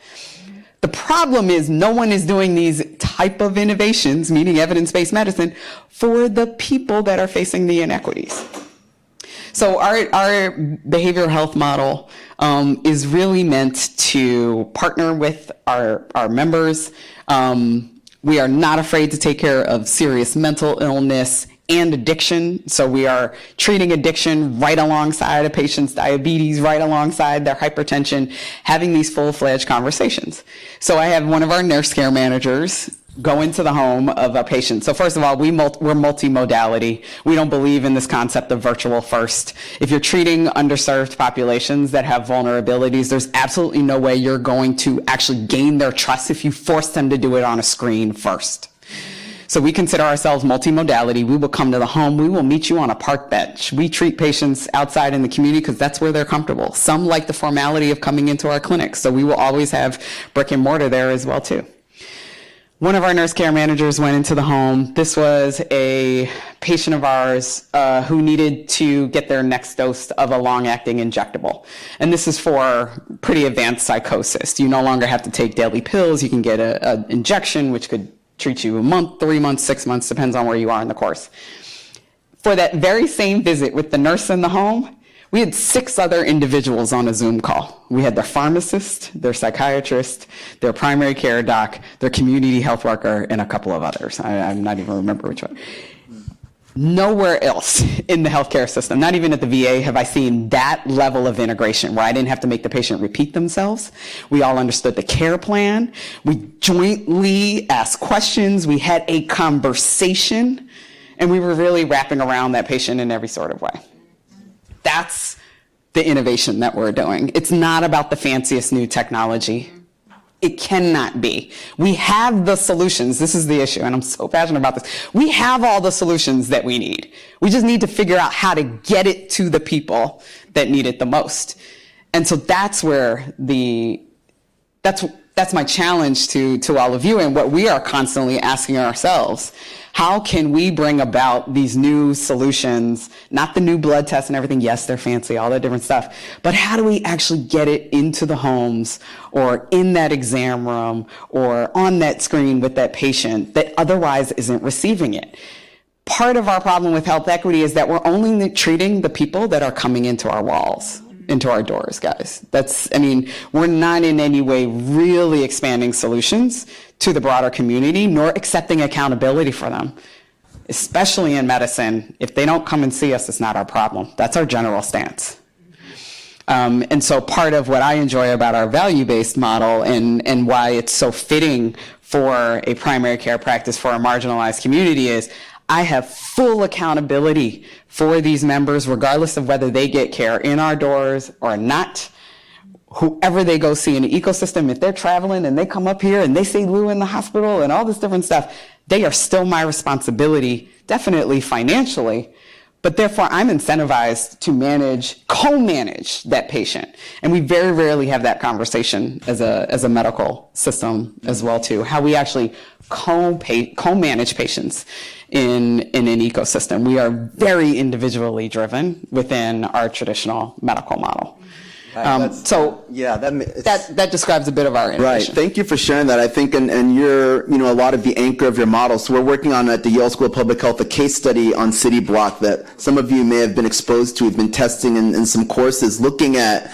The problem is no one is doing these type of innovations, meaning evidence-based medicine, for the people that are facing the inequities. So our behavioral health model is really meant to partner with our members. We are not afraid to take care of serious mental illness and addiction. So we are treating addiction right alongside a patient's diabetes, right alongside their hypertension, having these full-fledged conversations. So I have one of our nurse care managers go into the home of a patient. So first of all, we're multimodality. We don't believe in this concept of virtual first. If you're treating underserved populations that have vulnerabilities, there's absolutely no way you're going to actually gain their trust if you force them to do it on a screen first. So we consider ourselves multimodality. We will come to the home. We will meet you on a park bench. We treat patients outside in the community because that's where they're comfortable. Some like the formality of coming into our clinics, so we will always have brick and mortar there as well too. One of our nurse care managers went into the home. This was a patient of ours who needed to get their next dose of a long-acting injectable. And this is for pretty advanced psychosis. You no longer have to take daily pills. You can get an injection, which could treat you a month, 3 months, 6 months, depends on where you are in the course. For that very same visit with the nurse in the home, we had 6 other individuals on a Zoom call. We had their pharmacist, their psychiatrist, their primary care doc, their community health worker, and a couple of others. I'm not even remember which one. Nowhere else in the healthcare system, not even at the VA, have I seen that level of integration where I didn't have to make the patient repeat themselves. We all understood the care plan. We jointly asked questions. We had a conversation, and we were really wrapping around that patient in every sort of way. That's the innovation that we're doing. It's not about the fanciest new technology. It cannot be. We have the solutions. This is the issue, and I'm so passionate about this. We have all the solutions that we need. We just need to figure out how to get it to the people that need it the most. And so that's where that's my challenge to all of you, and what we are constantly asking ourselves. How can we bring about these new solutions, not the new blood tests and everything, yes, they're fancy, all that different stuff, but how do we actually get it into the homes or in that exam room or on that screen with that patient that otherwise isn't receiving it? Part of our problem with health equity is that we're only treating the people that are coming into our walls, into our doors, guys. We're not in any way really expanding solutions to the broader community, nor accepting accountability for them. Especially in medicine, if they don't come and see us, it's not our problem. That's our general stance. And so part of what I enjoy about our value-based model and why it's so fitting for a primary care practice for a marginalized community is I have full accountability for these members, regardless of whether they get care in our doors or not. Whoever they go see in the ecosystem, if they're traveling and they come up here and they see Lou in the hospital and all this different stuff, they are still my responsibility, definitely financially, but therefore I'm incentivized to co-manage that patient. And we very rarely have that conversation as a medical system as well too, how we actually co-manage patients in an ecosystem. We are very individually driven within our traditional medical model. That describes a bit of our innovation. Right. Thank you for sharing that. I think, and you're, a lot of the anchor of your model. So we're working on at the Yale School of Public Health a case study on City Block that some of you may have been exposed to. We've been testing in some courses, looking at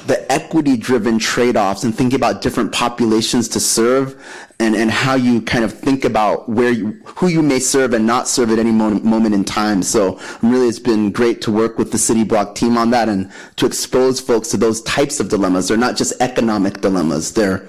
the equity-driven trade-offs and thinking about different populations to serve. and how you kind of think about who you may serve and not serve at any moment in time. So really it's been great to work with the City Block team on that and to expose folks to those types of dilemmas. They're not just economic dilemmas, they're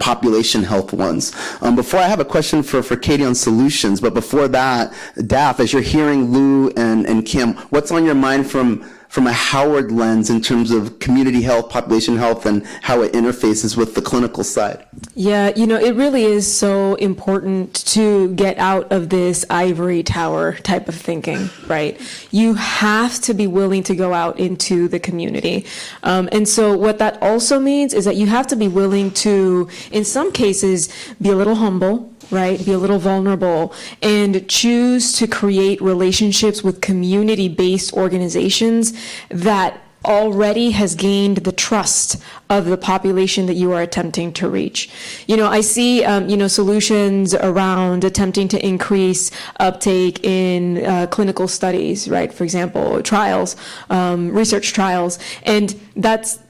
population health ones. Before I have a question for Katie on solutions, but before that, Daph, as you're hearing Lou and Kim, what's on your mind from a Howard lens in terms of community health, population health, and how it interfaces with the clinical side? Yeah, it really is so important to get out of this ivory tower type of thinking, right? You have to be willing to go out into the community. And so what that also means is that you have to be willing to, in some cases, be a little humble, right? Be a little vulnerable and choose to create relationships with community-based organizations that already has gained the trust of the population that you are attempting to reach. I see, solutions around attempting to increase uptake in clinical studies, right? For example, trials, research trials, and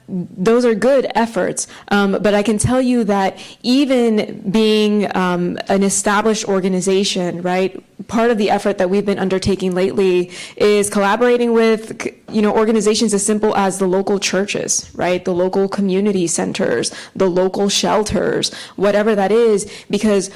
those are good efforts, but I can tell you that even being an established organization, right, part of the effort that we've been undertaking lately is collaborating with, organizations as simple as the local churches, right, the local community centers, the local shelters, whatever that is, because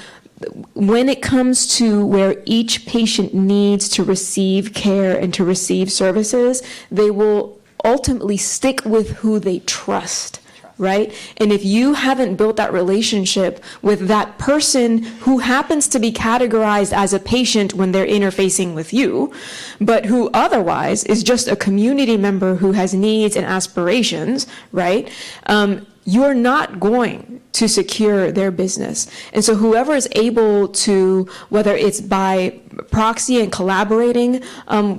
when it comes to where each patient needs to receive care and to receive services, they will ultimately stick with who they trust, right? And if you haven't built that relationship with that person who happens to be categorized as a patient when they're interfacing with you, but who otherwise is just a community member who has needs and aspirations, right? You're not going to secure their business. And so whoever is able to, whether it's by proxy and collaborating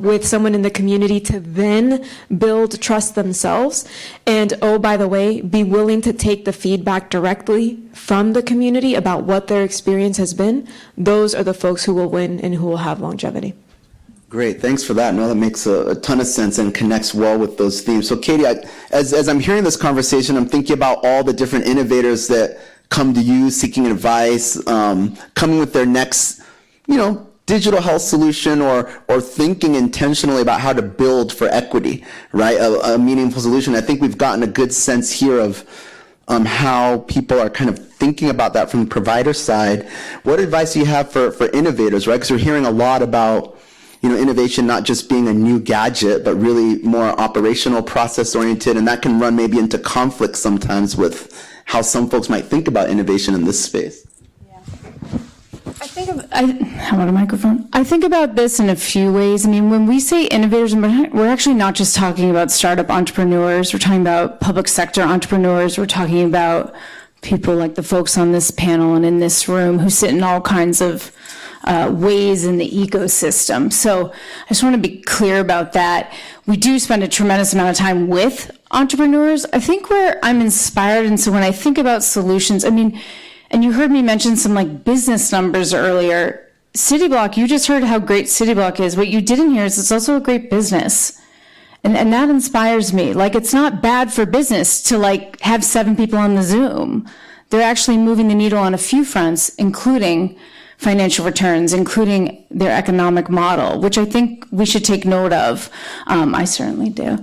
with someone in the community to then build trust themselves, and oh, by the way, be willing to take the feedback directly from the community about what their experience has been, those are the folks who will win and who will have longevity. Great, thanks for that. No, that makes a ton of sense and connects well with those themes. So Katie, as I'm hearing this conversation, I'm thinking about all the different innovators that come to you seeking advice, coming with their next, digital health solution or thinking intentionally about how to build for equity, right? A meaningful solution. I think we've gotten a good sense here of how people are kind of thinking about that from the provider side. What advice do you have for innovators, right? Because we're hearing a lot about innovation not just being a new gadget, but really more operational, process-oriented, and that can run maybe into conflict sometimes with how some folks might think about innovation in this space. How about a microphone? I think about this in a few ways. I mean, when we say innovators, we're actually not just talking about startup entrepreneurs. We're talking about public sector entrepreneurs. We're talking about people like the folks on this panel and in this room who sit in all kinds of ways in the ecosystem. So I just want to be clear about that. We do spend a tremendous amount of time with entrepreneurs. I think where I'm inspired, and so when I think about solutions, and you heard me mention some business numbers earlier. City Block, you just heard how great City Block is. What you didn't hear is it's also a great business. And that inspires me. It's not bad for business to have 7 people on the Zoom. They're actually moving the needle on a few fronts, including financial returns, including their economic model, which I think we should take note of. I certainly do.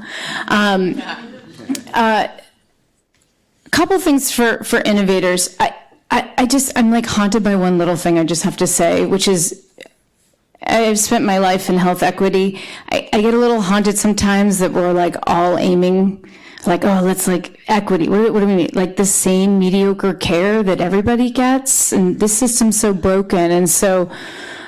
A couple things for innovators. I'm haunted by one little thing I just have to say, which is I've spent my life in health equity. I get a little haunted sometimes that we're all aiming let's equity. What do we mean? The same mediocre care that everybody gets? And this system's so broken. And so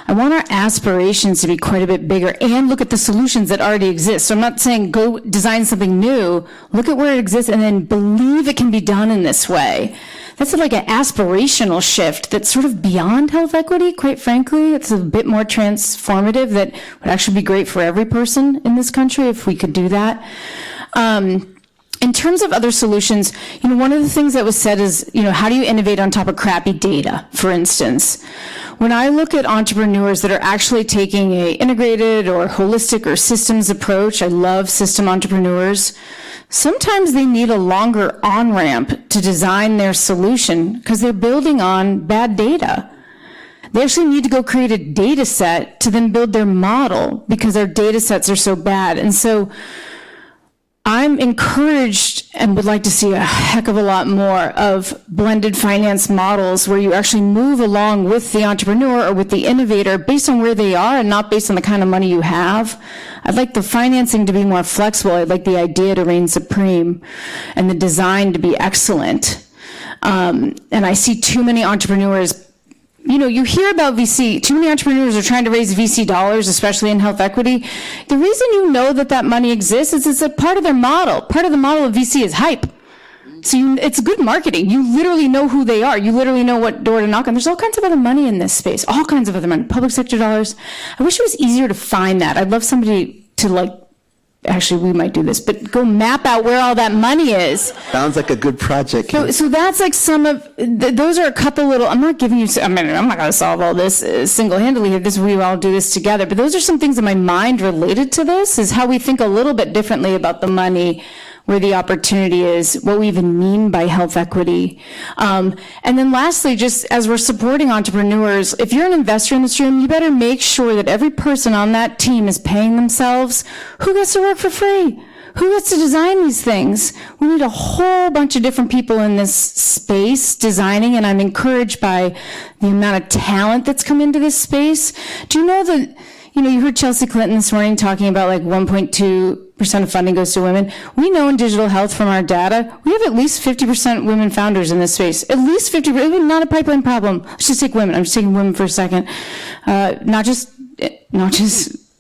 I want our aspirations to be quite a bit bigger and look at the solutions that already exist. So I'm not saying go design something new. Look at where it exists and then believe it can be done in this way. That's an aspirational shift that's sort of beyond health equity, quite frankly. It's a bit more transformative that would actually be great for every person in this country if we could do that. In terms of other solutions, one of the things that was said is, how do you innovate on top of crappy data, for instance? When I look at entrepreneurs that are actually taking a integrated or holistic or systems approach, I love system entrepreneurs. sometimes they need a longer on-ramp to design their solution because they're building on bad data. They actually need to go create a data set to then build their model because our data sets are so bad. And so I'm encouraged and would like to see a heck of a lot more of blended finance models where you actually move along with the entrepreneur or with the innovator based on where they are and not based on the kind of money you have. I'd like the financing to be more flexible. I'd like the idea to reign supreme and the design to be excellent. And I see too many entrepreneurs. You hear about VC. Too many entrepreneurs are trying to raise VC dollars, especially in health equity. The reason you know that money exists is it's a part of their model. Part of the model of VC is hype. So it's good marketing. You literally know who they are. You literally know what door to knock on. There's all kinds of other money in this space. All kinds of other money. Public sector dollars. I wish it was easier to find that. I'd love somebody to actually, we might do this, but go map out where all that money is. Sounds like a good project. So that's like some of, those are a couple little, I'm not giving you, I'm not going to solve all this single-handedly here. We all do this together, but those are some things in my mind related to this, is how we think a little bit differently about the money, where the opportunity is, what we even mean by health equity. And then lastly, just as we're supporting entrepreneurs, if you're an investor in this room, you better make sure that every person on that team is paying themselves. Who gets to work for free? Who gets to design these things? We need a whole bunch of different people in this space designing, and I'm encouraged by the amount of talent that's come into this space. Do you know that, you heard Chelsea Clinton this morning talking about 1.2% of funding goes to women. We know in digital health from our data, we have at least 50% women founders in this space. At least 50%, not a pipeline problem. Let's just take women. I'm just taking women for a second. Not just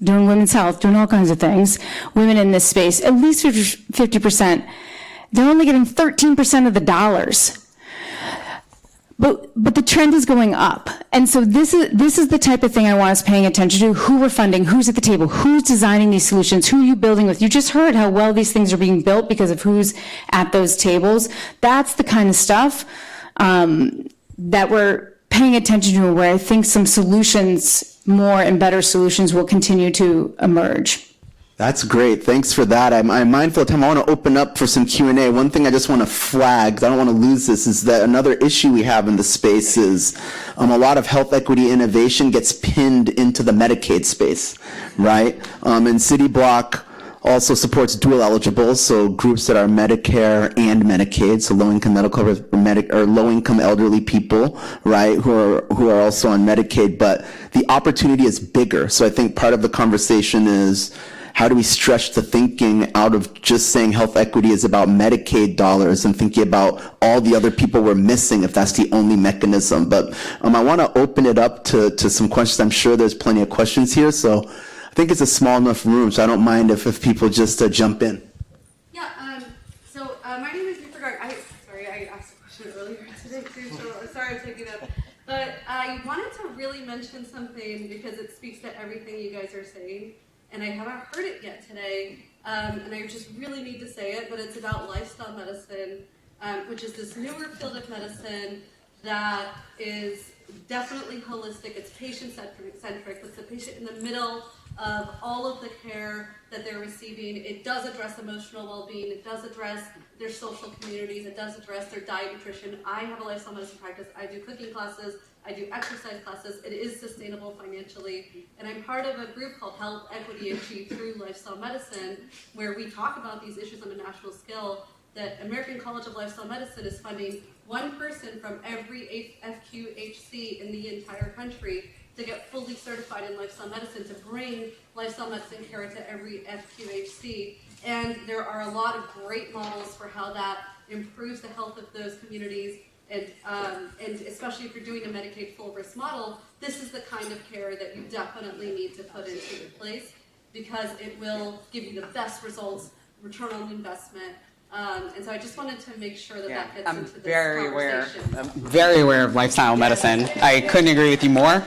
doing women's health, doing all kinds of things. Women in this space, at least 50%. They're only getting 13% of the dollars. But the trend is going up. And so this is the type of thing I want us paying attention to. Who we're funding, who's at the table, who's designing these solutions, who are you building with. You just heard how well these things are being built because of who's at those tables. That's the kind of stuff that we're paying attention to, where I think some solutions, more and better solutions, will continue to emerge. That's great. Thanks for that. I'm mindful of time. I want to open up for some Q&A. One thing I just want to flag, 'cause I don't want to lose this, is that another issue we have in the space is a lot of health equity innovation gets pinned into the Medicaid space, right? And City Block also supports dual eligibles, so groups that are Medicare and Medicaid, so low-income or low-income elderly people, right, who are also on Medicaid. But the opportunity is bigger. So I think part of the conversation is, how do we stretch the thinking out of just saying health equity is about Medicaid dollars and thinking about all the other people we're missing if that's the only mechanism? But I want to open it up to some questions. I'm sure there's plenty of questions here, so I think it's a small enough room, so I don't mind if people just jump in. Yeah, my name is Lisa Gard. I asked a question earlier today too, so sorry I'm taking up. But I wanted to really mention something because it speaks to everything you guys are saying. And I haven't heard it yet today, and I just really need to say it, but it's about lifestyle medicine, which is this newer field of medicine that is definitely holistic. It's patient-centric. Puts the patient in the middle of all of the care that they're receiving. It does address emotional well-being. It does address their social communities. It does address their diet, nutrition. I have a lifestyle medicine practice. I do cooking classes. I do exercise classes. It is sustainable financially. And I'm part of a group called Health Equity Achieved Through Lifestyle Medicine, where we talk about these issues on a national scale, that American College of Lifestyle Medicine is funding one person from every FQHC in the entire country to get fully certified in lifestyle medicine, to bring lifestyle medicine care to every FQHC. And there are a lot of great models for how that improves the health of those communities. And especially if you're doing a Medicaid full risk model, this is the kind of care that you definitely need to put into place, because it will give you the best results, return on investment. And so I just wanted to make sure that that gets into this conversation. I'm very aware of lifestyle medicine. I couldn't agree with you more.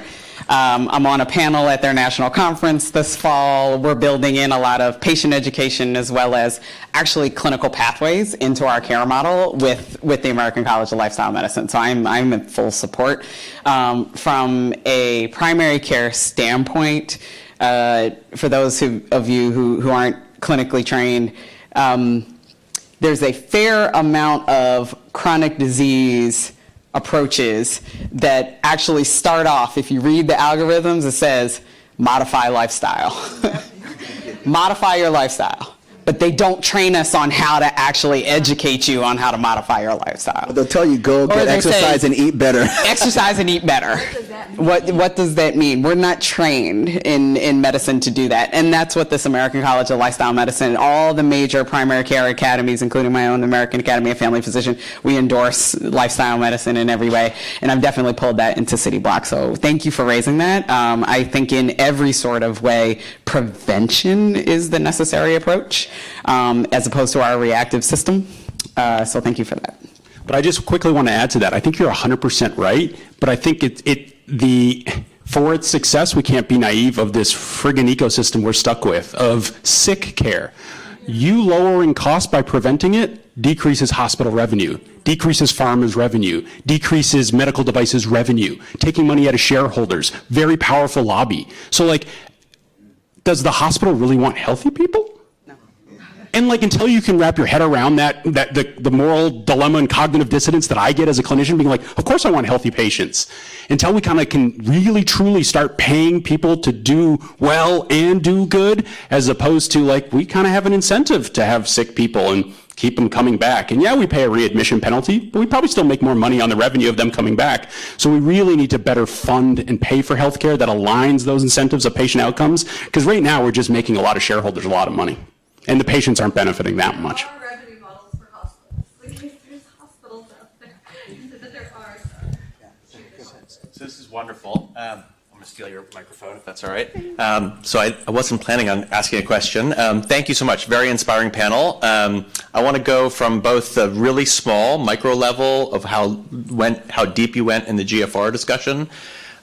I'm on a panel at their national conference this fall. We're building in a lot of patient education as well as actually clinical pathways into our care model with the American College of Lifestyle Medicine. So I'm in full support. From a primary care standpoint, for those of you who aren't clinically trained, there's a fair amount of chronic disease approaches that actually start off, if you read the algorithms, it says modify lifestyle. Modify your lifestyle. But they don't train us on how to actually educate you on how to modify your lifestyle. They'll tell you go get exercise and eat better. Exercise and eat better. What does that mean? We're not trained in medicine to do that. And that's what this American College of Lifestyle Medicine, all the major primary care academies, including my own American Academy of Family Physician, we endorse lifestyle medicine in every way. And I've definitely pulled that into City Block. So thank you for raising that. I think in every sort of way, prevention is the necessary approach, as opposed to our reactive system. So thank you for that. But I just quickly want to add to that. I think you're 100% right, but I think for its success, we can't be naive of this friggin' ecosystem we're stuck with of sick care. You lowering costs by preventing it decreases hospital revenue, decreases farmers' revenue, decreases medical devices revenue, taking money out of shareholders, very powerful lobby. So like, does the hospital really want healthy people? And like, until you can wrap your head around the moral dilemma and cognitive dissonance that I get as a clinician, being like, of course I want healthy patients. Until we kind of can really truly start paying people to do well and do good, as opposed to like, we kind of have an incentive to have sick people and keep them coming back. And yeah, we pay a readmission penalty, but we probably still make more money on the revenue of them coming back. So we really need to better fund and pay for healthcare that aligns those incentives of patient outcomes. Because right now we're just making a lot of shareholders a lot of money. And the patients aren't benefiting that much. There are revenue models for hospitals. Like if there's hospitals out there, so that there are. So this is wonderful. I'm going to steal your microphone if that's all right. So I wasn't planning on asking a question. Thank you so much. Very inspiring panel. I want to go from both the really small micro level of how deep you went in the GFR discussion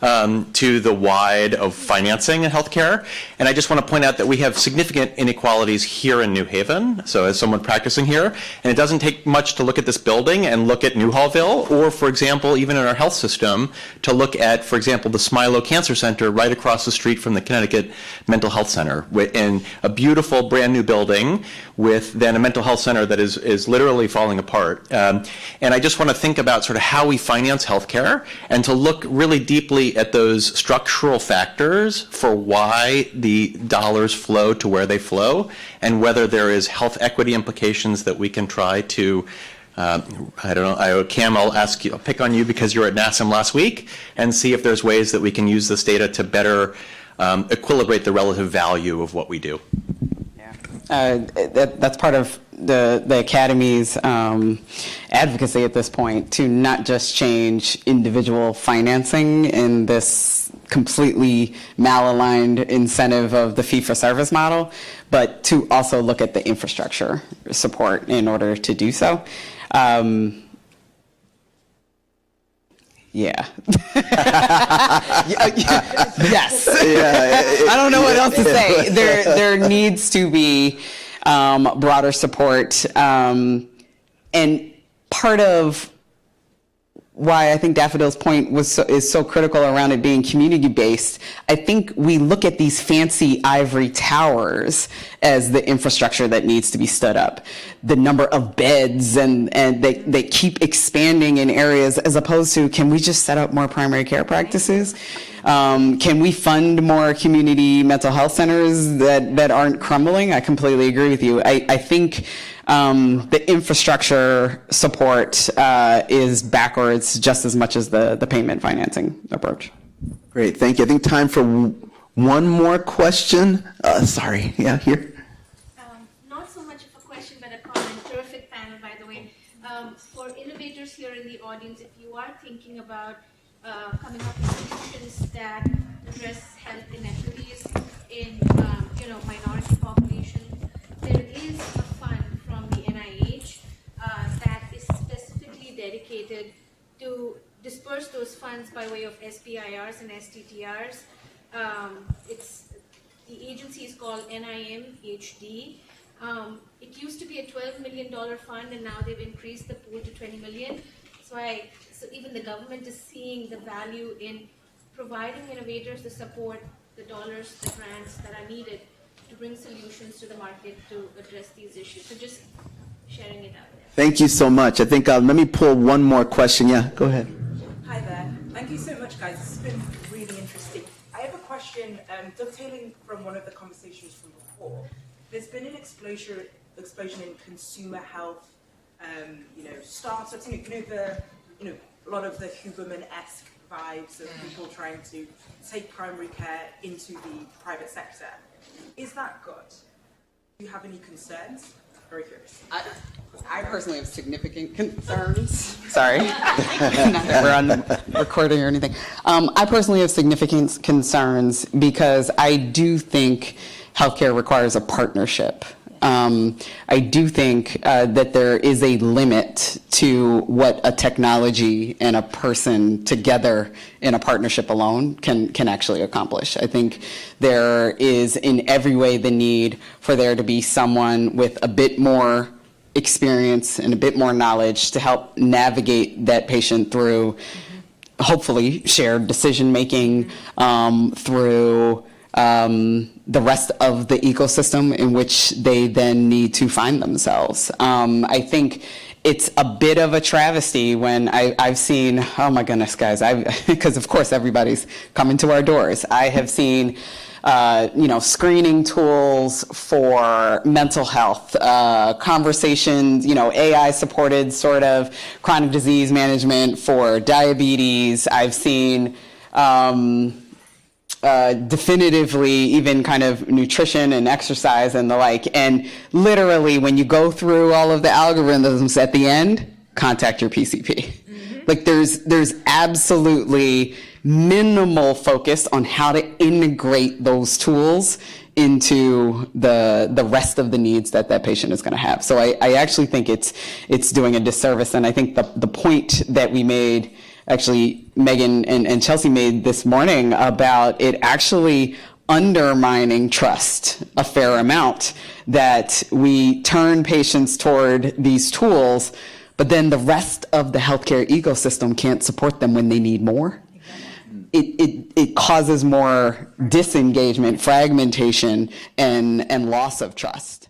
to the wide of financing in healthcare. And I just want to point out that we have significant inequalities here in New Haven. So as someone practicing here, and it doesn't take much to look at this building and look at Newhallville, or for example, even in our health system, to look at, for example, the Smilo Cancer Center right across the street from the Connecticut Mental Health Center, in a beautiful brand new building with then a mental health center that is literally falling apart. And I just want to think about sort of how we finance healthcare and to look really deeply at those structural factors for why the dollars flow to where they flow, and whether there is health equity implications that we can try to, I don't know, Cam, I'll pick on you because you were at NASM last week, and see if there's ways that we can use this data to better equilibrate the relative value of what we do. That's part of the Academy's advocacy at this point, to not just change individual financing in this completely malaligned incentive of the fee-for-service model, but to also look at the infrastructure support in order to do so. Yeah. Yes. I don't know what else to say. There needs to be broader support, and part of why I think Daffodil's point is so critical around it being community-based. I think we look at these fancy ivory towers as the infrastructure that needs to be stood up. The number of beds, and they keep expanding in areas, as opposed to, can we just set up more primary care practices? Can we fund more community mental health centers that aren't crumbling? I completely agree with you. I think the infrastructure support is backwards just as much as the payment financing approach. Great, thank you. I think time for one more question. Sorry, yeah, here. Not so much of a question, but a comment. Terrific panel, by the way. For innovators here in the audience, if you are thinking about coming up with solutions that address health inequities in minority populations, there is a fund from the NIH that is specifically dedicated to disperse those funds by way of SBIRs and STTRs. The agency is called NIMHD. It used to be a $12 million fund, and now they've increased the pool to $20 million. So even the government is seeing the value in providing innovators the support, the dollars, the grants that are needed to bring solutions to the market to address these issues. So just sharing it out there. Thank you so much. I think let me pull one more question. Yeah, go ahead. Hi there. Thank you so much, guys. This has been really interesting. I have a question, dovetailing from one of the conversations from before. There's been an explosion in consumer health, startups. A lot of the Huberman-esque vibes of people trying to take primary care into the private sector. Is that good? Do you have any concerns? Very curious. I personally have significant concerns. Sorry, not that we're on recording or anything. I personally have significant concerns because I do think healthcare requires a partnership. I do think that there is a limit to what a technology and a person together in a partnership alone can actually accomplish. I think there is in every way the need for there to be someone with a bit more experience and a bit more knowledge to help navigate that patient through hopefully shared decision making, through the rest of the ecosystem in which they then need to find themselves. I think it's a bit of a travesty when I've seen, oh my goodness, guys, because of course everybody's coming to our doors. I have seen screening tools for mental health, conversations, AI-supported sort of chronic disease management for diabetes. I've seen definitively even kind of nutrition and exercise and the like. And literally when you go through all of the algorithms at the end, contact your PCP. Like there's absolutely minimal focus on how to integrate those tools into the rest of the needs that patient is going to have. So I actually think it's doing a disservice. And I think the point that we made, actually Megan and Chelsea made this morning about it actually undermining trust a fair amount, that we turn patients toward these tools, but then the rest of the healthcare ecosystem can't support them when they need more. It causes more disengagement, fragmentation, and loss of trust.